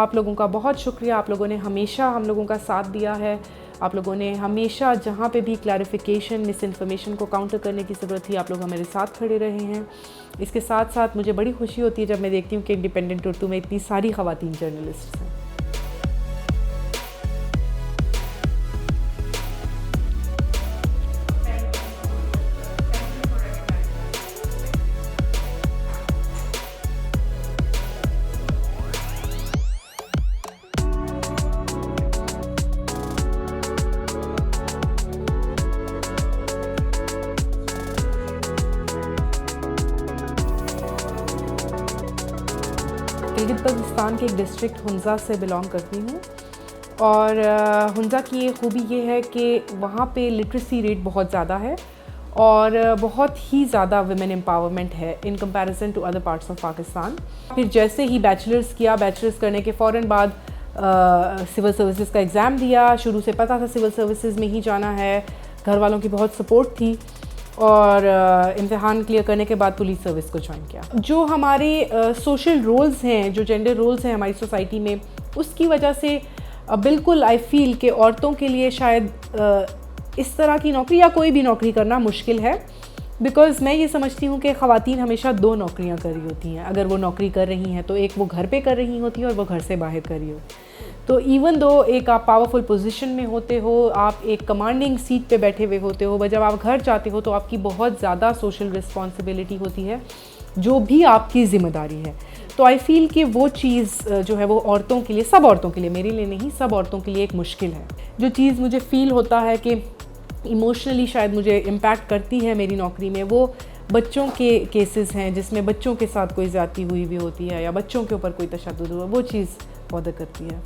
आप लोगों का बहुत शुक्रिया। आप लोगों ने हमेशा हम लोगों का साथ दिया है। आप लोगों ने हमेशा जहाँ पे भी क्लैरिफिकेशन, मिस इन्फॉर्मेशन को काउंटर करने की ज़रूरत थी, आप लोग हमारे साथ खड़े रहे हैं। इसके साथ साथ मुझे बड़ी खुशी होती है जब मैं देखती हूँ कि इंडिपेंडेंट उर्दू में इतनी सारी ख़वातीन जर्नलिस्ट हैं। गिलगित बल्तिस्तान के एक डिस्ट्रिक्ट हुंज़ा से बिलोंग करती हूँ और हुंज़ा की ये खूबी ये है कि वहाँ पे लिटरेसी रेट बहुत ज़्यादा है और बहुत ही ज़्यादा वुमेन एम्पावरमेंट है in comparison to other parts of Pakistan. फिर जैसे ही बैचलर्स किया, बैचलर्स करने के फ़ौरन बाद सिविल सर्विसेज का एग्ज़ाम दिया। शुरू से पता था सिविल सर्विसेज में ही जाना है, घर वालों की बहुत सपोर्ट थी और इम्तिहान क्लियर करने के बाद पुलिस सर्विस को ज्वाइन किया। जो हमारे सोशल रोल्स हैं, जो जेंडर रोल्स हैं हमारी सोसाइटी में, उसकी वजह से बिल्कुल आई फील कि औरतों के लिए शायद इस तरह की नौकरी या कोई भी नौकरी करना मुश्किल है। बिकॉज़ मैं ये समझती हूँ कि ख़वातीन हमेशा 2 नौकरियाँ कर रही होती हैं। अगर वो नौकरी कर रही हैं तो एक वो घर पे कर रही होती है और वो घर से बाहर कर रही हो। तो इवन दो एक आप पावरफुल पोजीशन में होते हो, आप एक कमांडिंग सीट पे बैठे हुए होते हो, जब आप घर जाते हो तो आपकी बहुत ज़्यादा सोशल रिस्पॉन्सिबिलिटी होती है, जो भी आपकी ज़िम्मेदारी है। तो आई फील कि वो चीज़ जो है वो औरतों के लिए, सब औरतों के लिए, मेरे लिए नहीं, सब औरतों के लिए एक मुश्किल है। जो चीज़ मुझे फ़ील होता है कि इमोशनली शायद मुझे इम्पैक्ट करती है मेरी नौकरी में, वो बच्चों के केसेस हैं जिसमें बच्चों के साथ कोई ज़्यादती हुई भी होती है या बच्चों के ऊपर कोई तशद्दुद हुआ, वो चीज़ बॉदर करती है।